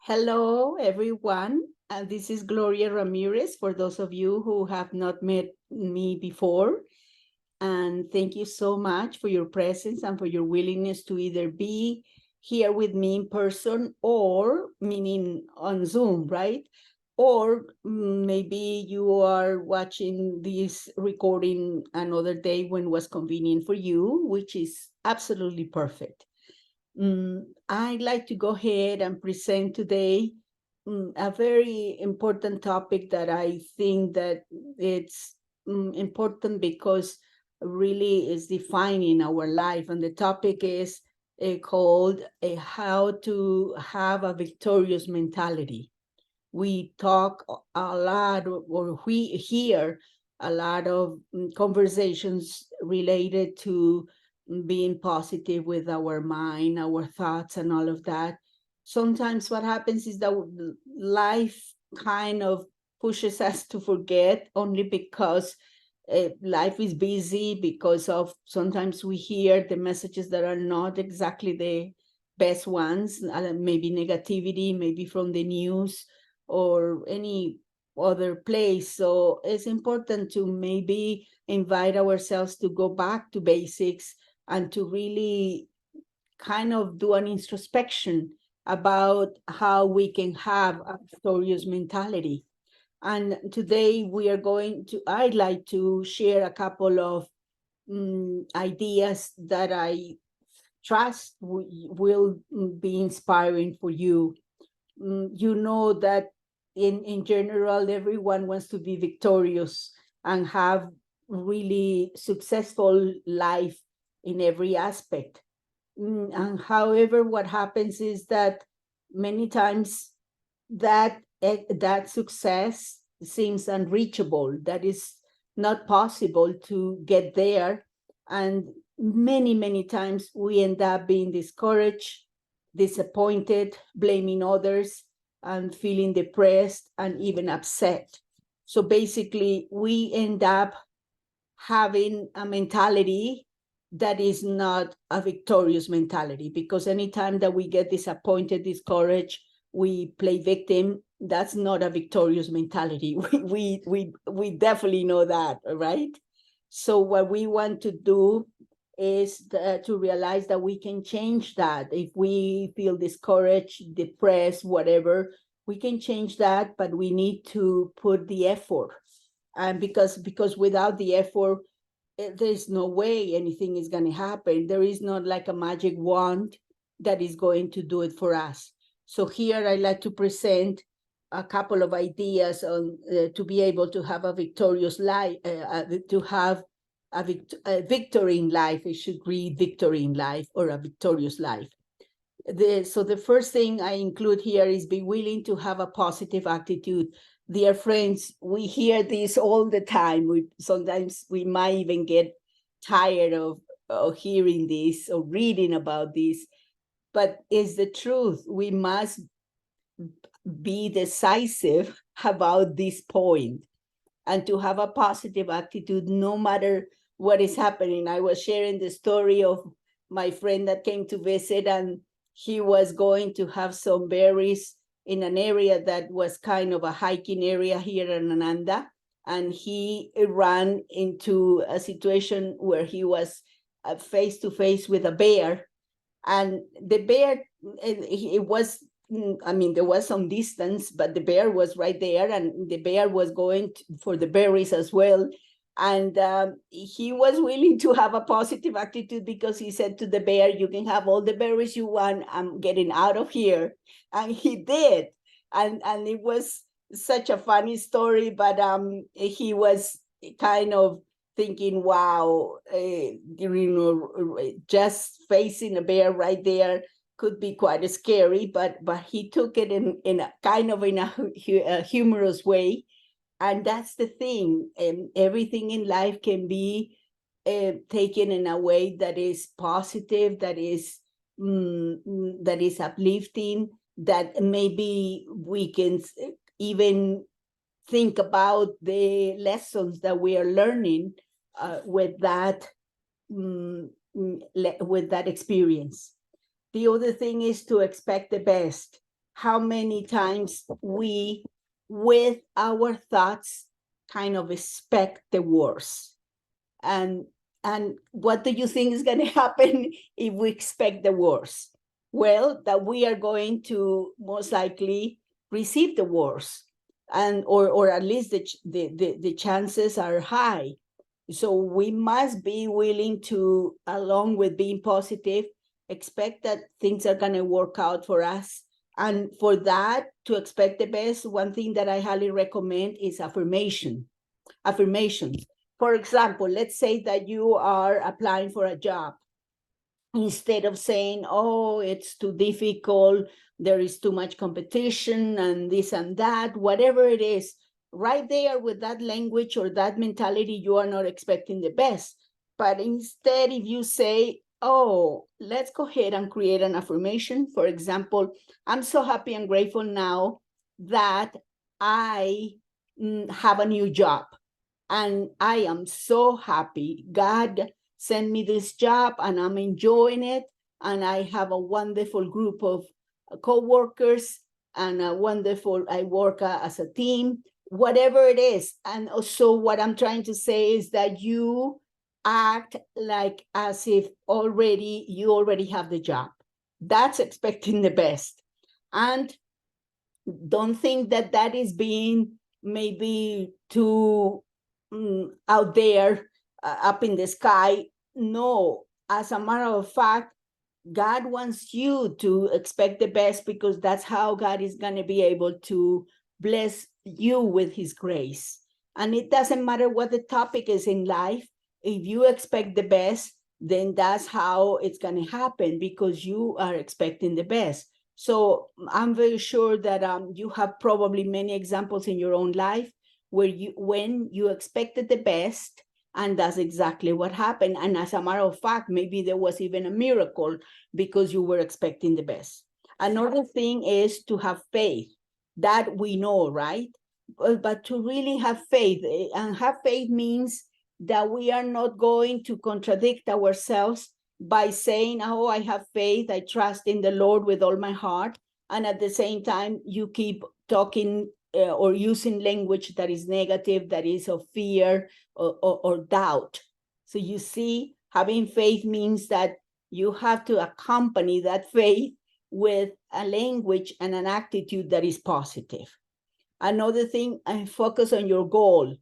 Hello, everyone. This is Gloria Ramirez, for those of you who have not met me before. And thank you so much for your presence and for your willingness to either be here with me in person or meaning on Zoom, right? Or maybe you are watching this recording another day when was convenient for you, which is absolutely perfect. I'd like to go ahead and present today a very important topic that I think that it's important because really is defining our life. And the topic is called how to have a victorious mentality. We talk a lot, or we hear a lot of conversations related to being positive with our mind, our thoughts, and all of that. Sometimes what happens is that life kind of pushes us to forget only because life is busy, because of sometimes we hear the messages that are not exactly the best ones, maybe negativity, maybe from the news or any other place. So it's important to maybe invite ourselves to go back to basics and to really kind of do an introspection about how we can have a victorious mentality. And today I'd like to share a couple of ideas that I trust will be inspiring for you. You know that in general, everyone wants to be victorious and have really successful life in every aspect. And however, what happens is that many times that success seems unreachable, that is not possible to get there. And many times we end up being discouraged, disappointed, blaming others, and feeling depressed and even upset. So basically, we end up having a mentality that is not a victorious mentality, because anytime that we get disappointed, discouraged, we play victim. That's not a victorious mentality. We definitely know that, right? So what we want to do is to realize that we can change that. If we feel discouraged, depressed, whatever, we can change that, but we need to put the effort. And because without the effort, there's no way anything is going to happen. There is not like a magic wand that is going to do it for us. So here I like to present a couple of ideas on to be able to have a victorious life, to have a victory in life. I should read victory in life or a victorious life. So the first thing I include here is be willing to have a positive attitude. Dear friends, we hear this all the time. Sometimes we might even get tired of hearing this or reading about this, but it's the truth. We must be decisive about this point and to have a positive attitude no matter what is happening. I was sharing the story of my friend that came to visit, and he was going to have some berries in an area that was kind of a hiking area here in Ananda. And he ran into a situation where he was face to face with a bear. And the bear, it was, I mean, there was some distance, but the bear was right there, and the bear was going for the berries as well. And he was willing to have a positive attitude, because he said to the bear, "You can have all the berries you want. I'm getting out of here." And he did. And it was such a funny story, but he was kind of thinking, wow, just facing a bear right there could be quite scary, but he took it in a kind of in a humorous way. And that's the thing. Everything in life can be taken in a way that is positive, that is uplifting, that maybe we can even think about the lessons that we are learning with that with that experience. The other thing is to expect the best. how many times we, with our thoughts, kind of expect the worst. And what do you think is going to happen if we expect the worst? Well, that we are going to most likely receive the worst, and or at least the chances are high. So we must be willing to, along with being positive, expect that things are going to work out for us. And for that, to expect the best, one thing that I highly recommend is affirmations. For example, let's say that you are applying for a job. Instead of saying, oh, it's too difficult, there is too much competition and this and that, whatever it is, right there with that language or that mentality, you are not expecting the best. But instead, if you say, oh, let's go ahead and create an affirmation. For example, I'm so happy and grateful now that I have a new job. And I am so happy. God sent me this job and I'm enjoying it. And I have a wonderful group of co-workers and I work as a team, whatever it is. And also what I'm trying to say is that you act like as if you already have the job. That's expecting the best. And don't think that that is being maybe too out there, up in the sky. No, as a matter of fact, God wants you to expect the best, because that's how God is going to be able to bless you with his grace. And it doesn't matter what the topic is in life. If you expect the best, then that's how it's going to happen, because you are expecting the best. So I'm very sure that you have probably many examples in your own life where when you expected the best, and that's exactly what happened. And as a matter of fact, maybe there was even a miracle because you were expecting the best. Another thing is to have faith. That we know, right? But to really have faith, and have faith means that we are not going to contradict ourselves by saying, oh, I have faith, I trust in the Lord with all my heart. And at the same time, you keep talking or using language that is negative, that is of fear or doubt. So you see, having faith means that you have to accompany that faith with a language and an attitude that is positive. Another thing, focus on your goal.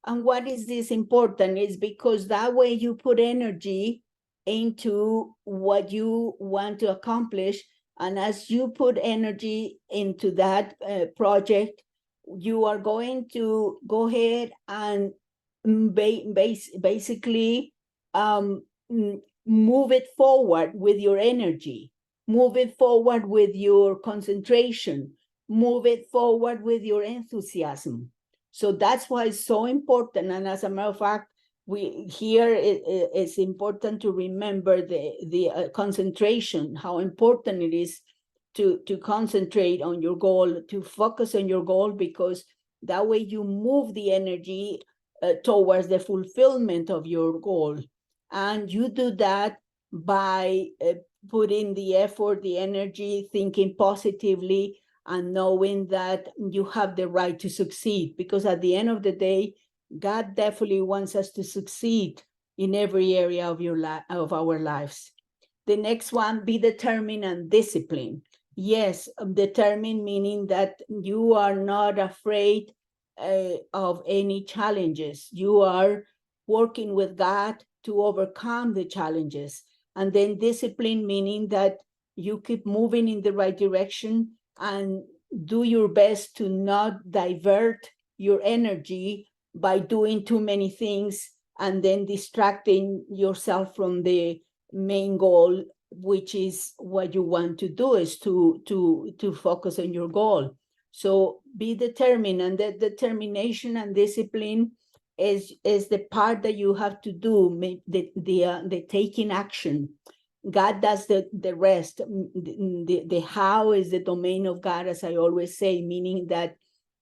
And what is this important? Is because that way you put energy into what you want to accomplish. And as you put energy into that project, you are going to go ahead and basically move it forward with your energy, move it forward with your concentration, move it forward with your enthusiasm. So that's why it's so important. And as a matter of fact, it's important to remember the concentration, how important it is to concentrate on your goal, to focus on your goal, because that way you move the energy towards the fulfillment of your goal. And you do that by putting the effort, the energy, thinking positively, and knowing that you have the right to succeed. Because at the end of the day, God definitely wants us to succeed in every area of our lives. The next one, be determined and disciplined. Yes, determined meaning that you are not afraid of any challenges. You are working with God to overcome the challenges. And then discipline meaning that you keep moving in the right direction and do your best to not divert your energy by doing too many things and then distracting yourself from the main goal, which is what you want to do, is to focus on your goal. So be determined, and that determination and discipline is the part that you have to do, the taking action. God does the rest. The how is the domain of God, as I always say, meaning that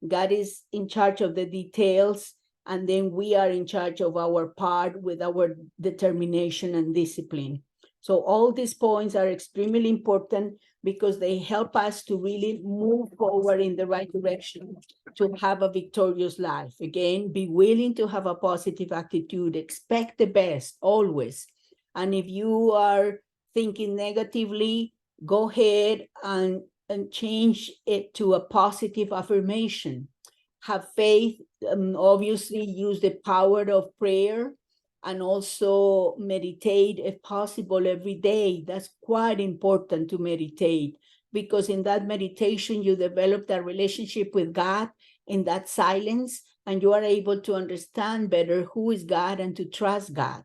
God is in charge of the details, and then we are in charge of our part with our determination and discipline. So all these points are extremely important because they help us to really move forward in the right direction to have a victorious life. Again, be willing to have a positive attitude, expect the best always. And if you are thinking negatively, go ahead and change it to a positive affirmation. Have faith, obviously use the power of prayer, and also meditate if possible every day. That's quite important to meditate, because in that meditation you develop that relationship with God in that silence, and you are able to understand better who is God and to trust God,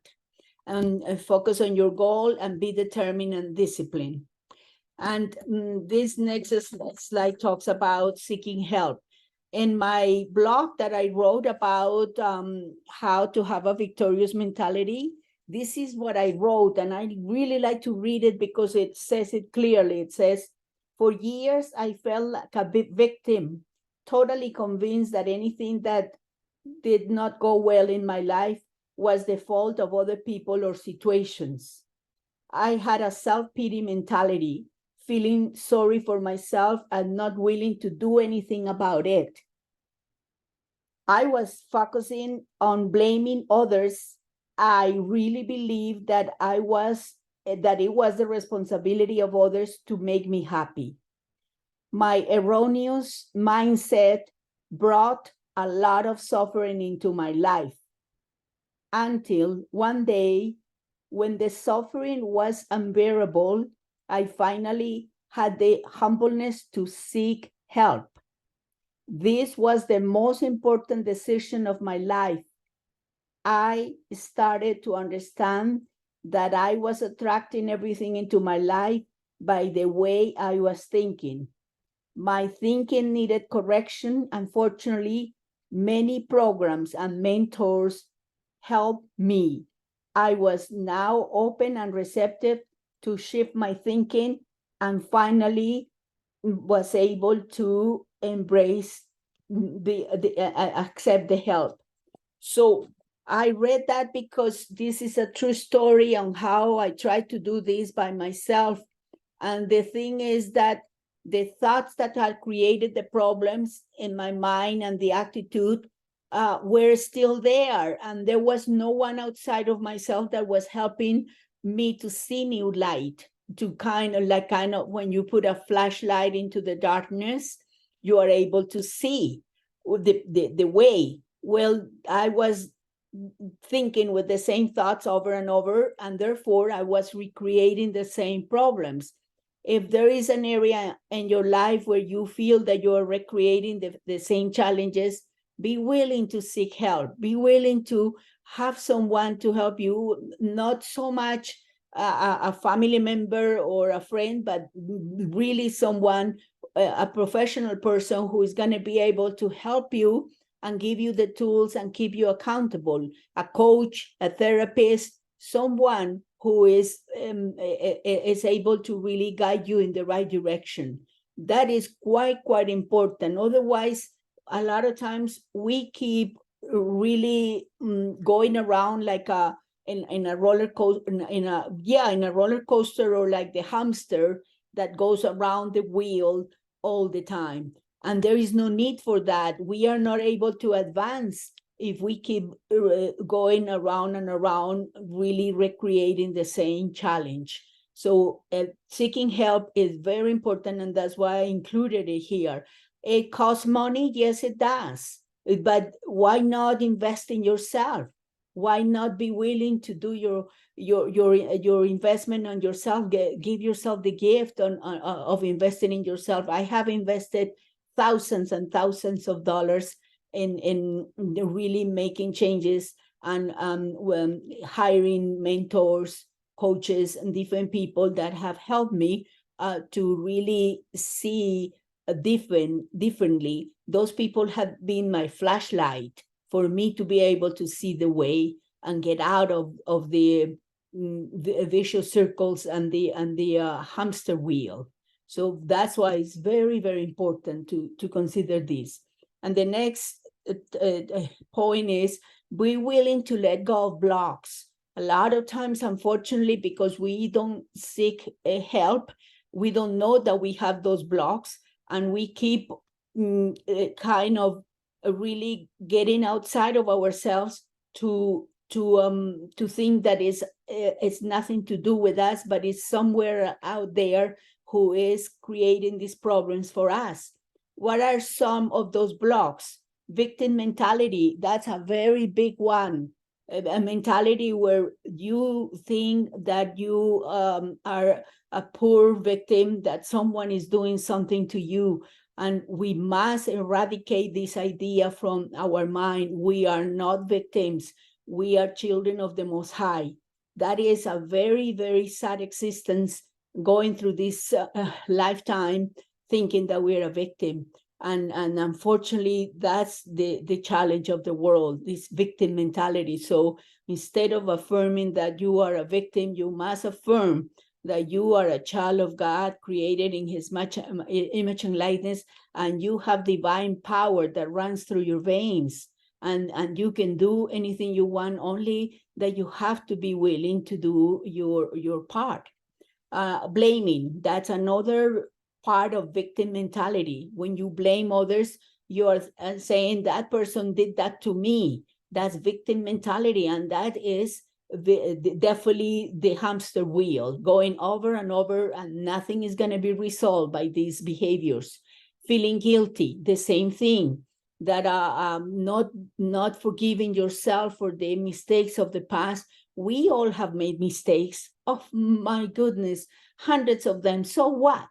and focus on your goal and be determined and disciplined. And this next slide talks about seeking help. In my blog that I wrote about how to have a victorious mentality, this is what I wrote, and I really like to read it because it says it clearly. It says, "For years, I felt like a victim, totally convinced that anything that did not go well in my life was the fault of other people or situations. I had a self-pity mentality, feeling sorry for myself and not willing to do anything about it. I was focusing on blaming others. I really believed that it was the responsibility of others to make me happy. My erroneous mindset brought a lot of suffering into my life, until one day, when the suffering was unbearable, I finally had the humbleness to seek help. This was the most important decision of my life. I started to understand that I was attracting everything into my life by the way I was thinking. My thinking needed correction. Unfortunately, many programs and mentors helped me. I was now open and receptive to shift my thinking, and finally was able to embrace accept the help. So I read that because this is a true story on how I tried to do this by myself. And the thing is that the thoughts that had created the problems in my mind and the attitude were still there. And there was no one outside of myself that was helping me to see new light, to kind of when you put a flashlight into the darkness, you are able to see the way. Well, I was thinking with the same thoughts over and over, and therefore I was recreating the same problems. If there is an area in your life where you feel that you are recreating the same challenges, be willing to seek help. Be willing to have someone to help you, not so much a family member or a friend, but really someone, a professional person who is going to be able to help you and give you the tools and keep you accountable. A coach, a therapist, someone who is able to really guide you in the right direction. That is quite important. Otherwise, a lot of times we keep really going around like in a roller coaster, in a roller coaster, or like the hamster that goes around the wheel all the time. And there is no need for that. We are not able to advance if we keep going around and around, really recreating the same challenge. So seeking help is very important, and that's why I included it here. It costs money, yes, it does. But why not invest in yourself? Why not be willing to do your investment on yourself? Give yourself the gift of investing in yourself. I have invested thousands and thousands of dollars in really making changes and hiring mentors, coaches, and different people that have helped me to really see differently. Those people have been my flashlight for me to be able to see the way and get out of the vicious circles and the hamster wheel. So that's why it's very, very important to consider this. And the next point is, be willing to let go of blocks. A lot of times, unfortunately, because we don't seek help, we don't know that we have those blocks, and we keep kind of really getting outside of ourselves to think that it's nothing to do with us, but it's somewhere out there who is creating these problems for us. What are some of those blocks? Victim mentality, that's a very big one. A mentality where you think that you are a poor victim, that someone is doing something to you. And we must eradicate this idea from our mind. We are not victims. We are children of the Most High. That is a very, very sad existence, going through this lifetime thinking that we're a victim. And unfortunately, that's the challenge of the world, this victim mentality. So instead of affirming that you are a victim, you must affirm that you are a child of God, created in his image and likeness, and you have divine power that runs through your veins. And you can do anything you want, only that you have to be willing to do your part. Blaming, that's another part of victim mentality. When you blame others, you are saying that person did that to me. That's victim mentality, and that is definitely the hamster wheel, going over and over, and nothing is going to be resolved by these behaviors. Feeling guilty, the same thing. That not forgiving yourself for the mistakes of the past. We all have made mistakes. Oh my goodness, hundreds of them. So what?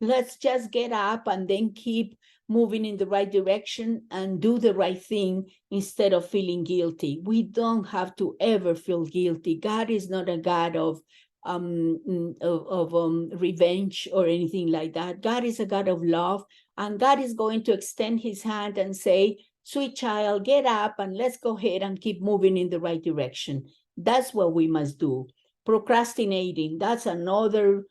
Let's just get up and then keep moving in the right direction and do the right thing instead of feeling guilty. We don't have to ever feel guilty. God is not a God of revenge or anything like that. God is a God of love, and God is going to extend his hand and say, sweet child, get up and let's go ahead and keep moving in the right direction. That's what we must do. Procrastinating, that's another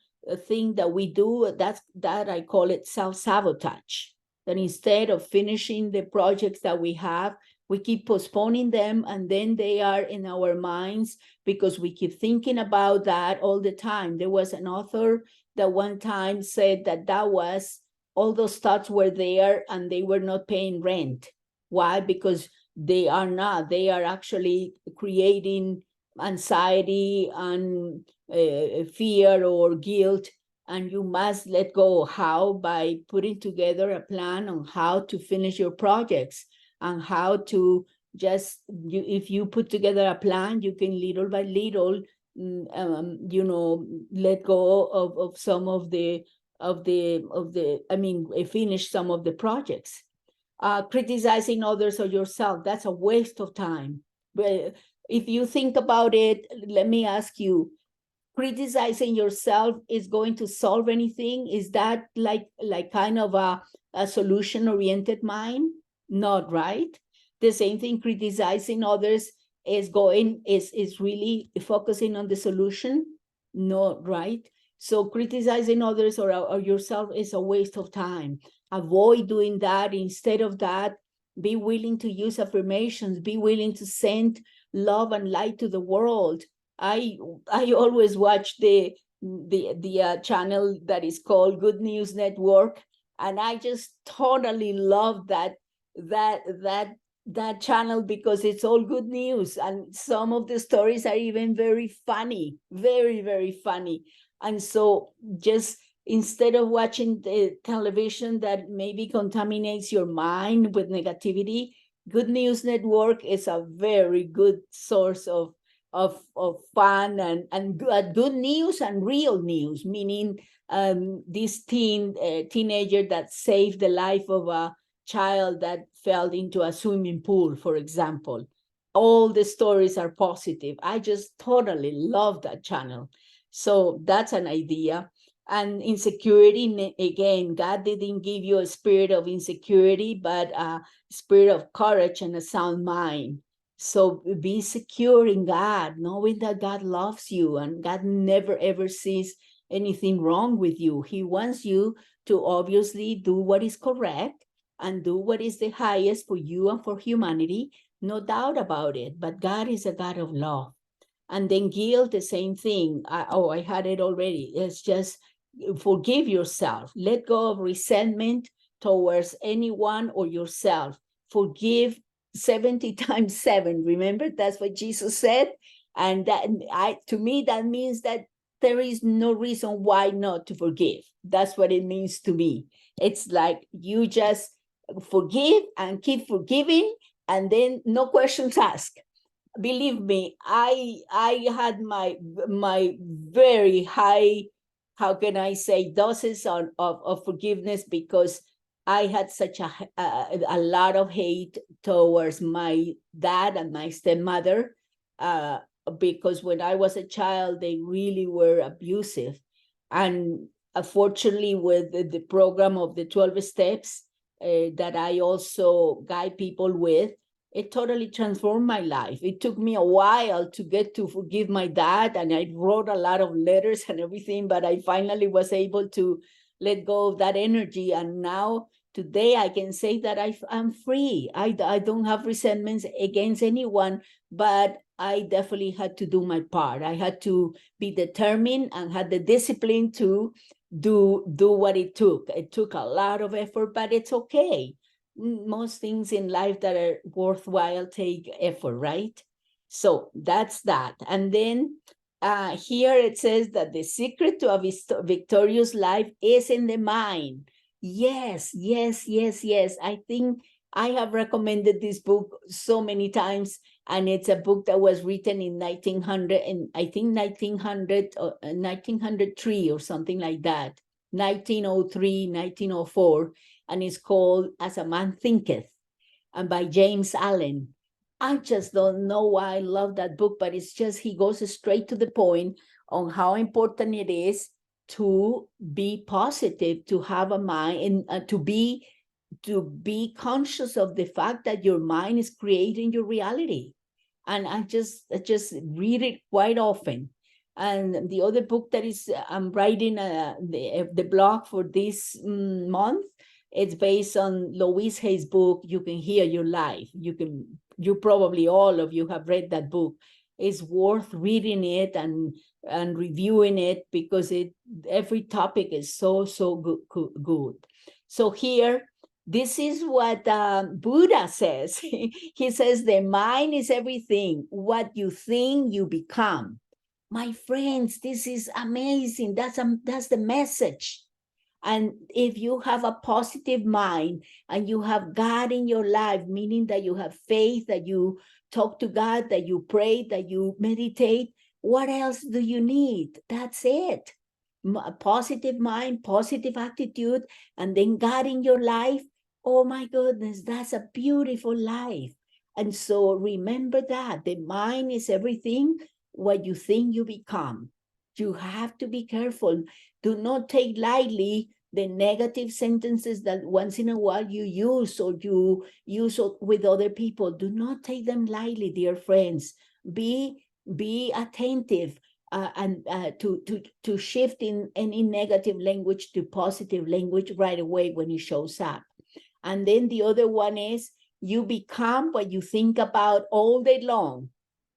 thing that we do. That I call it self-sabotage. That instead of finishing the projects that we have, we keep postponing them, and then they are in our minds because we keep thinking about that all the time. There was an author that one time said that was, all those thoughts were there and they were not paying rent. Why? Because they are not. They are actually creating anxiety and fear or guilt, and you must let go. How? By putting together a plan on how to finish your projects, and how to just, if you put together a plan, you can little by little, let go of some of the finish some of the projects. Criticizing others or yourself, that's a waste of time. But if you think about it, let me ask you, criticizing yourself is going to solve anything? Is that like kind of a solution-oriented mind? Not, right? The same thing, criticizing others is really focusing on the solution? Not, right? So criticizing others or yourself is a waste of time. Avoid doing that. Instead of that, be willing to use affirmations, be willing to send love and light to the world. I always watch the channel that is called Good News Network, and I just totally love that channel, because it's all good news, and some of the stories are even very funny, very, very funny. And so just instead of watching the television that maybe contaminates your mind with negativity, Good News Network is a very good source of fun and good news and real news, meaning this teenager that saved the life of a child that fell into a swimming pool, for example. All the stories are positive. I just totally love that channel. So that's an idea. And insecurity, again, God didn't give you a spirit of insecurity, but a spirit of courage and a sound mind. So be secure in God, knowing that God loves you and God never ever sees anything wrong with you. He wants you to obviously do what is correct and do what is the highest for you and for humanity, no doubt about it. But God is a God of love. And then guilt, the same thing. I had it already. It's just forgive yourself. Let go of resentment towards anyone or yourself. Forgive 70 times 7. Remember, that's what Jesus said. And that, to me, that means that there is no reason why not to forgive. That's what it means to me. It's like you just forgive and keep forgiving, and then no questions asked. Believe me, I had my very high, how can I say, doses of forgiveness, because I had such a lot of hate towards my dad and my stepmother, because when I was a child, they really were abusive. And unfortunately, with the program of the 12 steps that I also guide people with, it totally transformed my life. It took me a while to get to forgive my dad, and I wrote a lot of letters and everything, but I finally was able to let go of that energy. And now, today, I can say that I'm free. I don't have resentments against anyone, but I definitely had to do my part. I had to be determined and had the discipline to do what it took. It took a lot of effort, but it's okay. Most things in life that are worthwhile take effort, right? So that's that. And then here it says that the secret to a victorious life is in the mind. Yes, yes, yes, yes. I think I have recommended this book so many times, and it's a book that was written in 1900, and I think 1900 or 1903 or something like that, 1903, 1904, and it's called As a Man Thinketh, and by James Allen. I just don't know why I love that book, but it's just, he goes straight to the point on how important it is to be positive, to have a mind, and to be conscious of the fact that your mind is creating your reality. And I just read it quite often. And the other book that is I'm writing the blog for this month, it's based on Louise Hay's book, You Can Heal Your Life. You probably, all of you have read that book. It's worth reading it and reviewing it, because every topic is so good. So here, this is what Buddha says. He says the mind is everything. What you think, you become. My friends, this is amazing. That's the message. And if you have a positive mind and you have God in your life, meaning that you have faith, that you talk to God, that you pray, that you meditate, what else do you need? That's it. A positive mind, positive attitude, and then God in your life. Oh my goodness, that's a beautiful life. And so remember that the mind is everything. What you think, you become. You have to be careful. Do not take lightly the negative sentences that once in a while you use, or you use with other people. Do not take them lightly, dear friends. Be attentive and to shift in any negative language to positive language right away when it shows up. And then the other one is, you become what you think about all day long.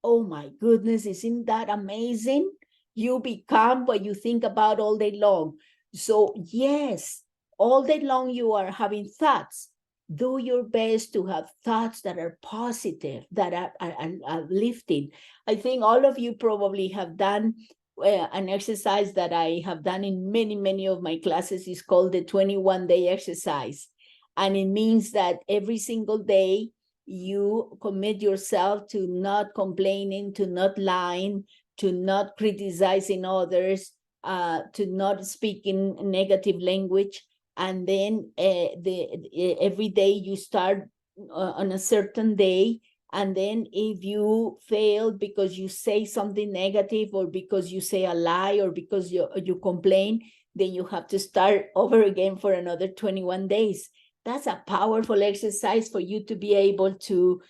Oh my goodness, isn't that amazing? You become what you think about all day long. So yes, all day long you are having thoughts. Do your best to have thoughts that are positive, that are lifting. I think all of you probably have done an exercise that I have done in many of my classes. Is called the 21-day exercise. And it means that every single day you commit yourself to not complaining, to not lying, to not criticizing others, to not speaking negative language. And then every day you start on a certain day. And then if you fail because you say something negative, or because you say a lie, or because you complain, then you have to start over again for another 21 days. That's a powerful exercise for you to be able to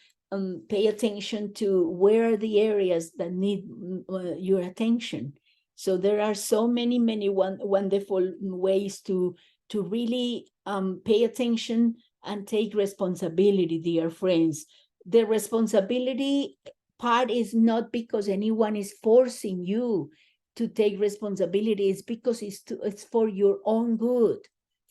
pay attention to where are the areas that need your attention. So there are so many wonderful ways to really pay attention and take responsibility, dear friends. The responsibility part is not because anyone is forcing you to take responsibility. It's because it's for your own good,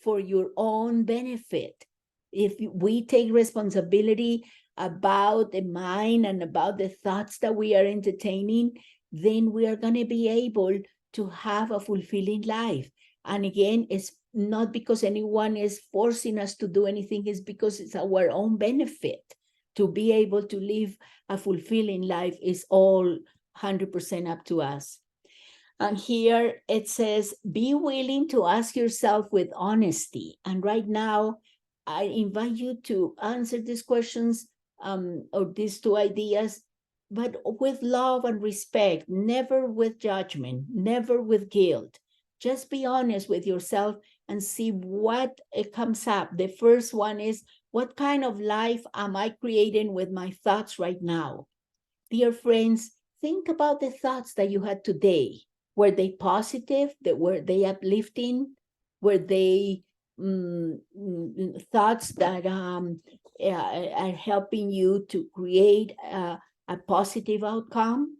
for your own benefit. If we take responsibility about the mind and about the thoughts that we are entertaining, then we are going to be able to have a fulfilling life. And again, it's not because anyone is forcing us to do anything, it's because it's our own benefit. To be able to live a fulfilling life is all 100% up to us. And here it says, be willing to ask yourself with honesty. And right now, I invite you to answer these questions or these two ideas, but with love and respect, never with judgment, never with guilt. Just be honest with yourself and see what it comes up. The first one is, what kind of life am I creating with my thoughts right now? Dear friends, think about the thoughts that you had today. Were they positive? Were they uplifting? Were they thoughts that are helping you to create a positive outcome?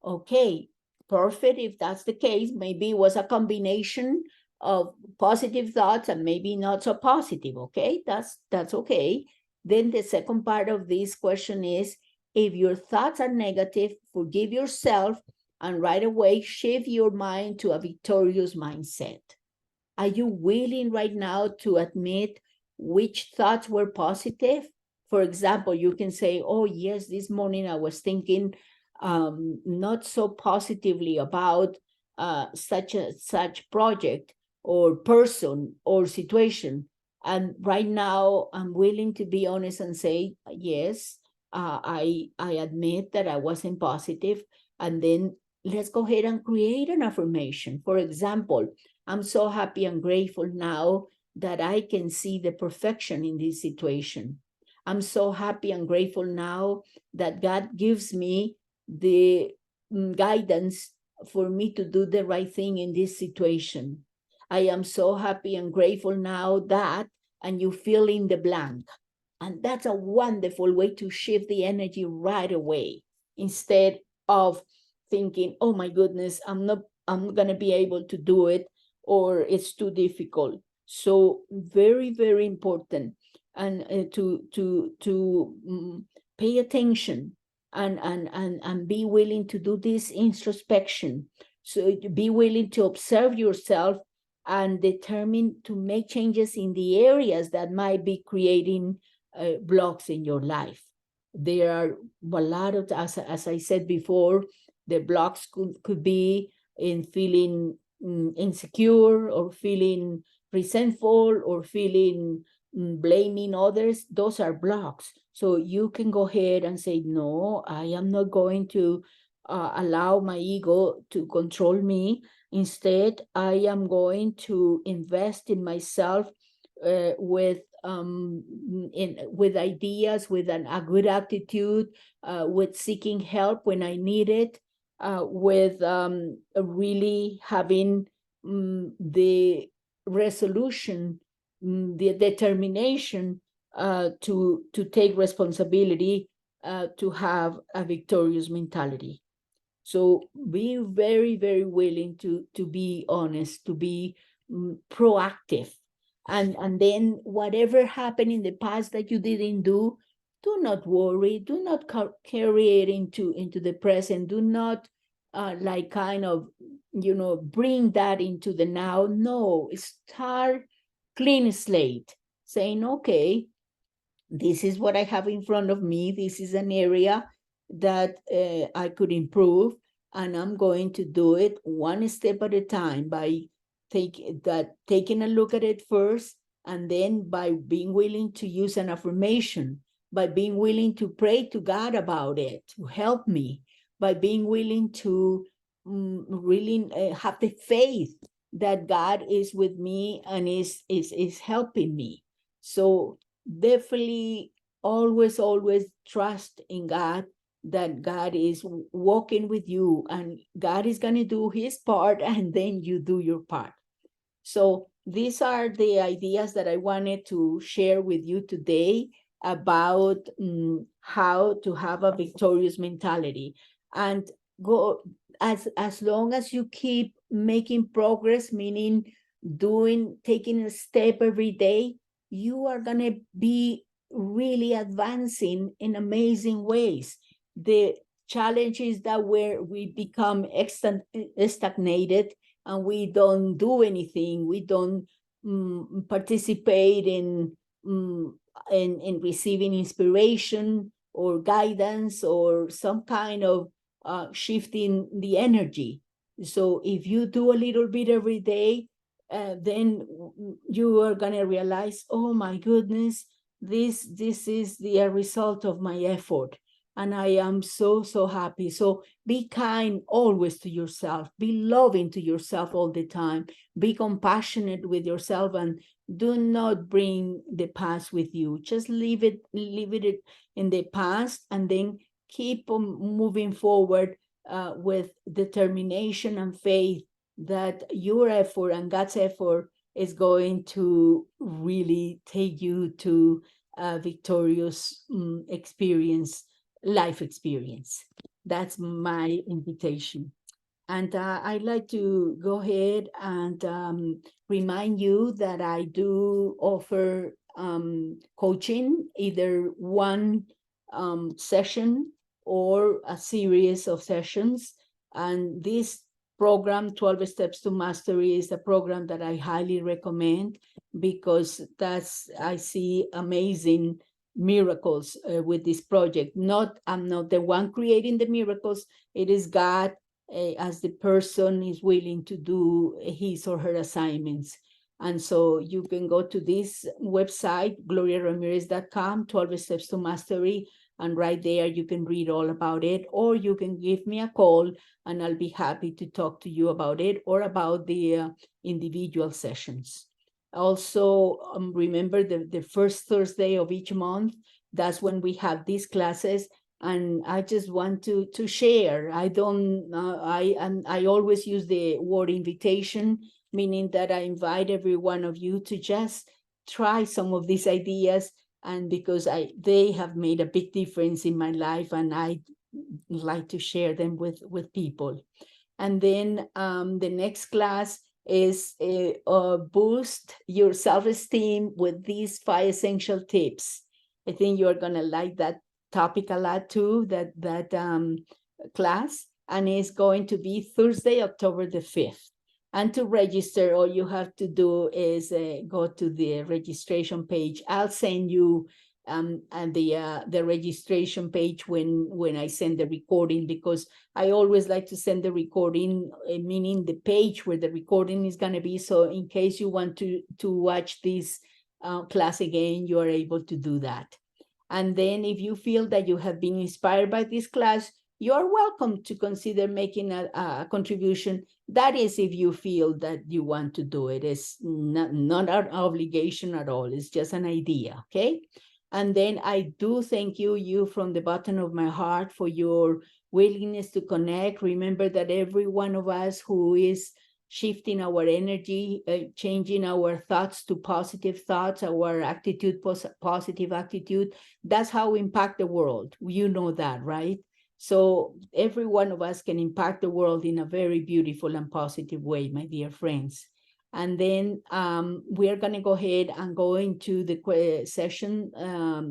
Okay, perfect. If that's the case, maybe it was a combination of positive thoughts and maybe not so positive. Okay, that's okay. Then the second part of this question is, if your thoughts are negative, forgive yourself and right away shift your mind to a victorious mindset. Are you willing right now to admit which thoughts were positive? For example, you can say, oh yes, this morning I was thinking not so positively about such project or person or situation. And right now I'm willing to be honest and say, yes, I admit that I wasn't positive. And then let's go ahead and create an affirmation. For example, I'm so happy and grateful now that I can see the perfection in this situation. I'm so happy and grateful now that God gives me the guidance for me to do the right thing in this situation. I am so happy and grateful now that, and you fill in the blank. And that's a wonderful way to shift the energy right away, instead of thinking, oh my goodness, I'm going to be able to do it, or it's too difficult. So very, very important, and to pay attention and be willing to do this introspection. So be willing to observe yourself and determine to make changes in the areas that might be creating blocks in your life. There are a lot of, as I said before, the blocks could be in feeling insecure, or feeling resentful, or feeling blaming others. Those are blocks. So you can go ahead and say, no, I am not going to allow my ego to control me. Instead, I am going to invest in myself with ideas, with a good attitude, with seeking help when I need it, with really having the resolution, the determination to take responsibility, to have a victorious mentality. So be very, very willing to be honest, to be proactive. And then whatever happened in the past that you didn't do not worry. Do not carry it into the present. Do not like kind of, bring that into the now. No, start clean slate, saying, okay, this is what I have in front of me. This is an area that I could improve, and I'm going to do it one step at a time by taking a look at it first, and then by being willing to use an affirmation, by being willing to pray to God about it, to help me, by being willing to really have the faith that God is with me and is helping me. So definitely always trust in God, that God is walking with you, and God is going to do his part, and then you do your part. So these are the ideas that I wanted to share with you today. about how to have a victorious mentality. And go as long as you keep making progress, meaning taking a step every day, you are going to be really advancing in amazing ways. The challenge is that where we become stagnated and we don't do anything, we don't participate in receiving inspiration or guidance or some kind of shifting the energy. So if you do a little bit every day, then you are going to realize, oh my goodness, this is the result of my effort. And I am so happy. So be kind always to yourself. Be loving to yourself all the time. Be compassionate with yourself, and do not bring the past with you. Just leave it in the past, and then keep on moving forward with determination and faith that your effort and God's effort is going to really take you to a victorious life experience. That's my invitation. And I'd like to go ahead and remind you that I do offer coaching, either one session or a series of sessions. And this program, 12 Steps to Mastery, is a program that I highly recommend, because I see amazing miracles with this project. I'm not the one creating the miracles. It is God, as the person is willing to do his or her assignments. And so you can go to this website, gloriaramirez.com, 12 Steps to Mastery, and right there you can read all about it, or you can give me a call and I'll be happy to talk to you about it or about the individual sessions. Also, remember the first Thursday of each month, that's when we have these classes. And I just want to share. I always use the word invitation, meaning that I invite every one of you to just try some of these ideas, and because they have made a big difference in my life, and I like to share them with people. And then the next class is boost your self-esteem with these 5 essential tips. I think you're gonna like that topic a lot too, that class, and it's going to be Thursday, October the 5th. And to register, all you have to do is go to the registration page. I'll send you and the registration page when I send the recording, because I always like to send the recording, meaning the page where the recording is going to be. So in case you want to watch this class again, you are able to do that. And then if you feel that you have been inspired by this class, you are welcome to consider making a contribution. That is, if you feel that you want to do it. It's not an obligation at all. It's just an idea, okay? And then I do thank you from the bottom of my heart for your willingness to connect. Remember that every one of us who is shifting our energy, changing our thoughts to positive thoughts, our attitude, positive attitude, that's how we impact the world. You know that, right? So every one of us can impact the world in a very beautiful and positive way, my dear friends. And then we are going to go ahead and go into the session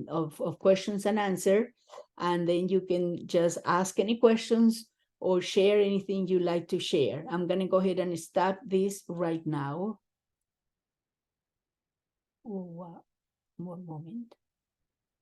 of questions and answer. And then you can just ask any questions or share anything you like to share. I'm going to go ahead and start this right now. Oh, wow. One moment.